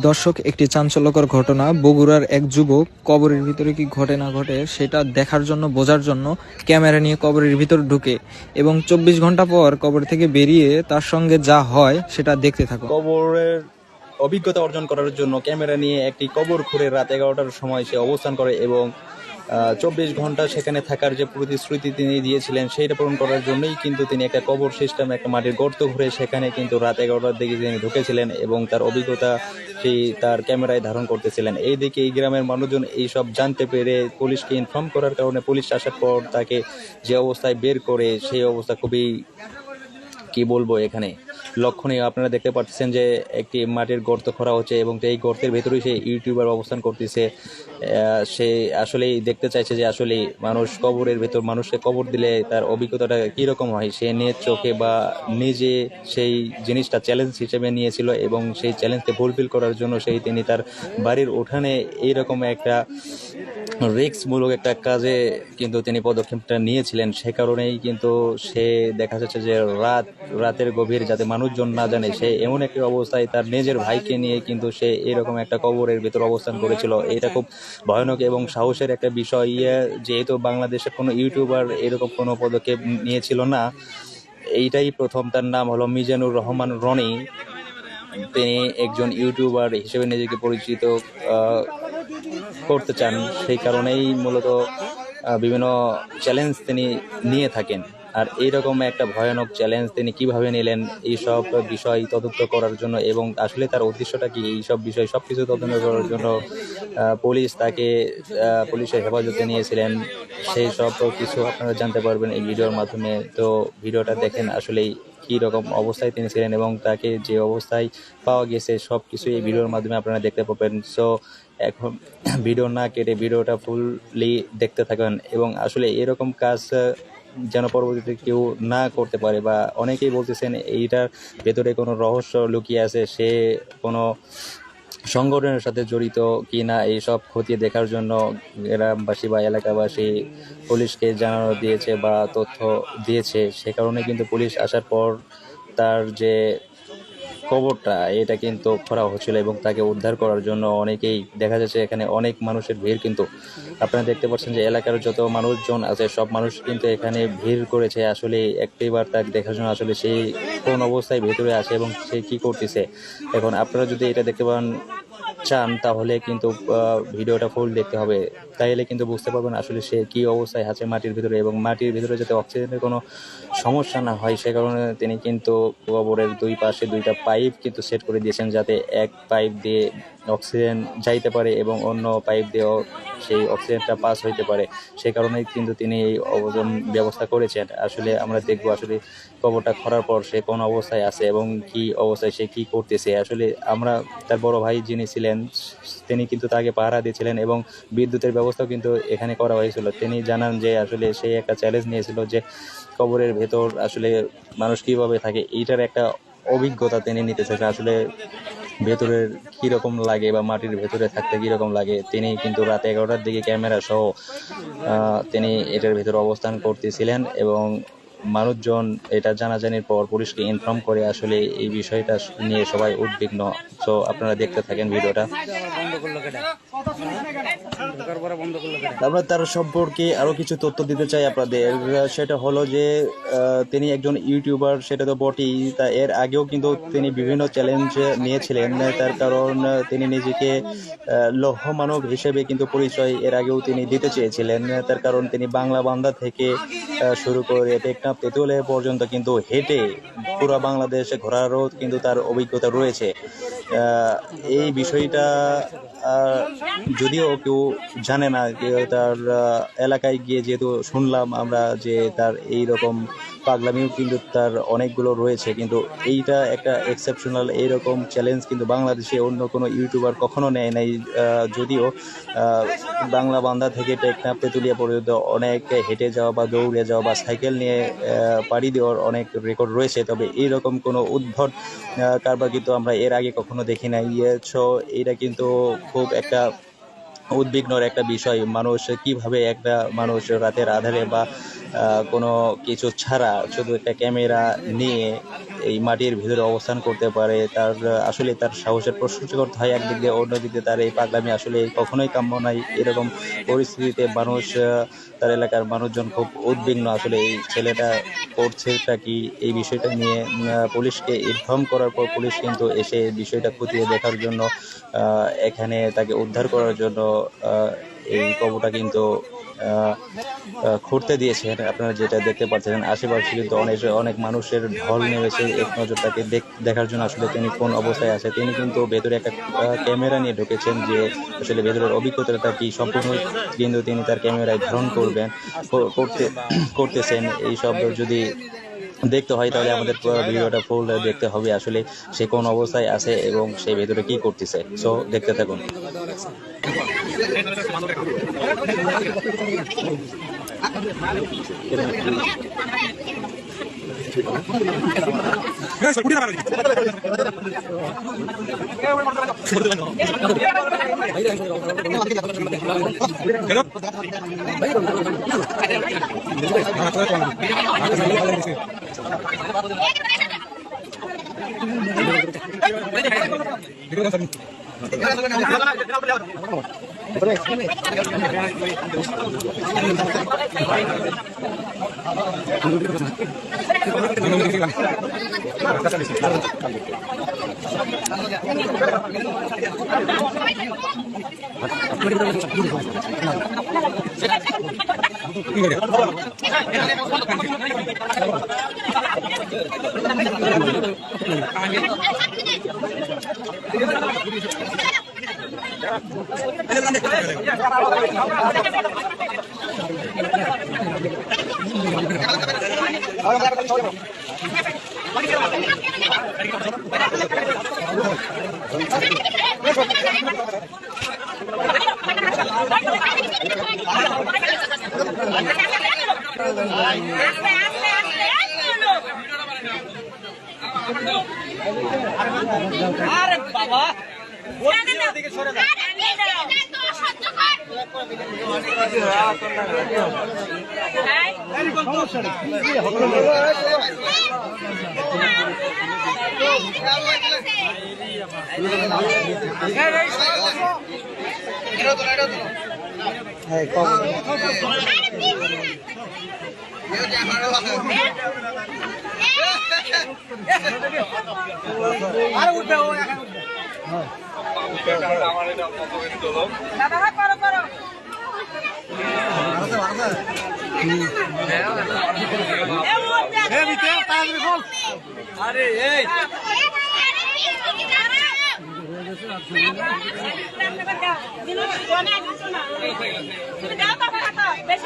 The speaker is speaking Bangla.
দর্শক, একটি চাঞ্চল্যকর ঘটনা। বগুড়ার এক যুবক কবরের ভিতরে কি ঘটে না ঘটে সেটা দেখার জন্য, বোঝার জন্য ক্যামেরা নিয়ে কবরের ভিতর ঢুকে এবং 24 ঘন্টা পর কবর থেকে বেরিয়ে তার সঙ্গে যা হয় সেটা দেখতে থাকো। কবরের অভিজ্ঞতা অর্জন করার জন্য ক্যামেরা নিয়ে একটি কবর খুঁড়ে রাত 11টার সময় সে অবস্থান করে এবং 24 ঘন্টা সেখানে থাকার যে প্রতিশ্রুতি তিনি দিয়েছিলেন সেইটা পূরণ করার জন্যই কিন্তু তিনি একটা কবর সিস্টেম, একটা মাটির গর্ত ঘুরে সেখানে কিন্তু রাত 11টার দিকে তিনি ঢুকেছিলেন এবং তার অভিজ্ঞতা সেই তার ক্যামেরায় ধারণ করতেছিলেন। এইদিকে এই গ্রামের মানুষজন এইসব জানতে পেরে পুলিশকে ইনফর্ম করার কারণে পুলিশ আসার পর তাকে যে অবস্থায় বের করে, সেই অবস্থা খুবই, কি বলবো, এখানে লক্ষণীয়। আপনারা দেখতে পাচ্ছেন যে একটি মাটির গর্ত খোঁড়া হচ্ছে এবং এই গর্তের ভেতরেই সেই ইউটিউবার অবস্থান করতেছে। সে আসলেই দেখতে চাইছে যে আসলে মানুষ কবরের ভেতর মানুষকে কবর দিলে তার অভিজ্ঞতাটা কীরকম হয়। সে নিজ চোখে বা নিজে সেই জিনিসটা চ্যালেঞ্জ হিসেবে নিয়েছিল এবং সেই চ্যালেঞ্জকে ফুলফিল করার জন্য তিনি তার বাড়ির উঠানে এইরকম একটা রিস্কমূলক একটা কাজে কিন্তু তিনি পদক্ষেপটা নিয়েছিলেন। সে কারণেই কিন্তু সে দেখা যাচ্ছে যে রাতের গভীর, যাতে মানুষজন না জানে, সে এমন একটি অবস্থায় তার নিজের ভাইকে নিয়ে কিন্তু সে এরকম একটা কবরের ভেতর অবস্থান করেছিল। এটা খুব ভয়ানক এবং সাহসের একটা বিষয়। যেহেতু বাংলাদেশের কোনো ইউটিউবার এরকম কোনো পদক্ষেপ নিয়েছিল না, এইটাই প্রথম। তার নাম হলো মিজানুর রহমান রনি। তিনি একজন ইউটিউবার হিসেবে নিজেকে পরিচিত করতে চান, সেই কারণেই মূলত বিভিন্ন চ্যালেঞ্জ তিনি নিয়ে থাকেন। আর এইরকম একটা ভয়ানক চ্যালেঞ্জ তিনি কিভাবে নিলেন, এইসব বিষয় তদন্ত করার জন্য এবং আসলে তার উদ্দেশ্যটা কি, এইসব বিষয় সব কিছু তদন্ত করার জন্য পুলিশ তাকে পুলিশের হেফাজতে নিয়েছিলেন। সেই সব কিছু আপনারা জানতে পারবেন এই ভিডিওর মাধ্যমে। তো ভিডিওটা দেখেন আসলেই কী রকম অবস্থায় তিনি ছিলেন এবং তাকে যে অবস্থায় পাওয়া গেছে সব কিছু এই ভিডিওর মাধ্যমে আপনারা দেখতে পাবেন। সো এখন ভিডিও না কেটে ভিডিওটা ফুললি দেখতে থাকেন এবং আসলে এরকম কাজ যেন পরবর্তীতে কেউ না করতে পারে। বা অনেকেই বলতেছেন এইটার ভেতরে কোনো রহস্য লুকিয়ে আছে, সে কোনো সংগঠনের সাথে জড়িত কি না, এইসব খতিয়ে দেখার জন্য গ্রামবাসী বা এলাকাবাসী পুলিশকে জানানো দিয়েছে বা তথ্য দিয়েছে। সে কারণে কিন্তু পুলিশ আসার পর তার যে কবরটা এটা কিন্তু খোঁড়া হচ্ছিল এবং তাকে উদ্ধার করার জন্য অনেকেই, দেখা যাচ্ছে এখানে অনেক মানুষের ভিড়। কিন্তু আপনারা দেখতে পাচ্ছেন যে এলাকার যত মানুষজন আছে সব মানুষ কিন্তু এখানে ভিড় করেছে আসলে একটিবার তাকে দেখার জন্য, আসলে সেই কোন অবস্থায় ভেতরে আছে এবং সে কি করতেছে। এখন আপনারা যদি এটা দেখতে চান তাহলে কিন্তু ভিডিওটা ফুল দেখতে হবে, তাইলে কিন্তু বুঝতে পারবেন আসলে সে কি অবস্থায় আছে মাটির ভিতরে। এবং মাটির ভিতরে যাতে অক্সিজেনের কোনো সমস্যা না হয় সে কারণে তিনি কিন্তু কবরের দুই পাশে দুইটা পাইপ কিন্তু সেট করে দিয়েছেন, যাতে এক পাইপ দিয়ে অক্সিজেন যাইতে পারে এবং অন্য পাইপ দিয়েও সেই অক্সিজেনটা পাস হইতে পারে। সে কারণেই কিন্তু তিনি এই ব্যবস্থা করেছেন। আসলে আমরা দেখবো আসলে কবরটা খোঁড়ার পর সে কোন অবস্থায় আছে এবং কি অবস্থায় সে কি করতেছে। আসলে আমরা, তার বড় ভাই যিনি ছিলেন তিনি কিন্তু তাকে পাহারা দিয়েছিলেন এবং বিদ্যুতের ব্যবস্থাও কিন্তু এখানে করা হয়েছিল। তিনি জানান যে আসলে সে একটা চ্যালেঞ্জ নিয়েছিল যে কবরের ভেতর আসলে মানুষ কিভাবে থাকে, এইটার একটা অভিজ্ঞতা তিনি নিতে চাইছেন। আসলে ভেতরের কীরকম লাগে বা মাটির ভেতরে থাকতে কীরকম লাগে। তিনি কিন্তু রাত 11টার দিকে ক্যামেরা সহ তিনি এটার ভেতরে অবস্থান করতেছিলেন এবং মানুষজন এটা জানাজানির পর পুলিশকে ইনফর্ম করে। আসলে এই বিষয়টা নিয়ে সবাই উদ্বিগ্ন। সো আপনারা দেখতে থাকেন ভিডিওটা। আমরা তার সম্পর্কে আরো কিছু তথ্য দিতে চাই আপনাদের। সেটা হলো যে তিনি একজন ইউটিউবার, সেটা তো বটেই, তা এর আগেও কিন্তু তিনি বিভিন্ন চ্যালেঞ্জ নিয়েছিলেন। তার কারণ তিনি নিজেকে লৌহ মানব হিসেবে কিন্তু পরিচয় এর আগেও তিনি দিতে চেয়েছিলেন। তার কারণ তিনি বাংলা বান্দা থেকে শুরু করে টেকনাফ তেঁতুলে পর্যন্ত কিন্তু হেঁটে পুরো বাংলাদেশে ঘোরারও কিন্তু তার অভিজ্ঞতা রয়েছে। এই বিষয়টা যদিও কেউ জানে না, তার এলাকায় গিয়ে যেহেতু শুনলাম আমরা যে তার এই রকম পাগলামিও কিন্তু তার অনেকগুলো রয়েছে। কিন্তু এইটা একটা এক্সেপশনাল, এইরকম চ্যালেঞ্জ কিন্তু বাংলাদেশে অন্য কোনো ইউটিউবার কখনো নেয় নাই। যদিও বাংলা বান্দা থেকে টেকনাফ তেঁতুলিয়া পর্যন্ত অনেক হেঁটে যাওয়া বা দৌড়ে যাওয়া বা সাইকেল নিয়ে পাড়ি দেওয়ার অনেক রেকর্ড রয়েছে, তবে এইরকম কোনো উদ্ভট কারবার কিন্তু আমরা এর আগে কখনো দেখি নাই। সো এটা কিন্তু খুব একটা উদ্বিগ্নর একটা বিষয়। মানুষ কিভাবে, একটা মানুষ রাতের আধারে বা কোনো কিছু ছাড়া শুধু একটা ক্যামেরা নিয়ে এই মাটির ভিতরে অবস্থান করতে পারে, তার আসলে তার সাহসের প্রশংসা করতে হয় একদিক দিয়ে, অন্যদিক দিয়ে তার এই পাগলামি আসলে কখনোই কাম্য নাই। এরকম পরিস্থিতিতে মানুষ, তার এলাকার মানুষজন খুব উদ্বিগ্ন আসলে এই ছেলেটা করছেটা কি। এই বিষয়টা নিয়ে পুলিশকে ইনফর্ম করার পর পুলিশ কিন্তু এসে এই বিষয়টা খতিয়ে দেখার জন্য এখানে তাকে উদ্ধার করার জন্য এই কবরটা কিন্তু খুঁড়তে দিয়েছেন। আপনারা যেটা দেখতে পাচ্ছেন আশেপাশে কিন্তু অনেক মানুষের ঢল নেমেছে এক নজর তাকে দেখার জন্য আসলে তিনি কোন অবস্থায় আছে। তিনি কিন্তু ভেতরে একটা ক্যামেরা নিয়ে ঢুকেছেন যে আসলে ভেতরের অভিজ্ঞতাটা কি সম্পূর্ণ কিন্তু তিনি তার ক্যামেরায় ধারণ করতেছেন। এই সব যদি দেখতে হয় তাহলে আমাদের ভিডিওটা ফুল দেখতে হবে আসলে সে কোন অবস্থায় আছে এবং সে ভেতরে কি করতেছে। সো দেখতে থাকুন। আরে বাবা দিকে সরে যা। আরে উঠবে ও এখন উঠবে আমার এটা দাদা হাত করো করো আরে এই বেশি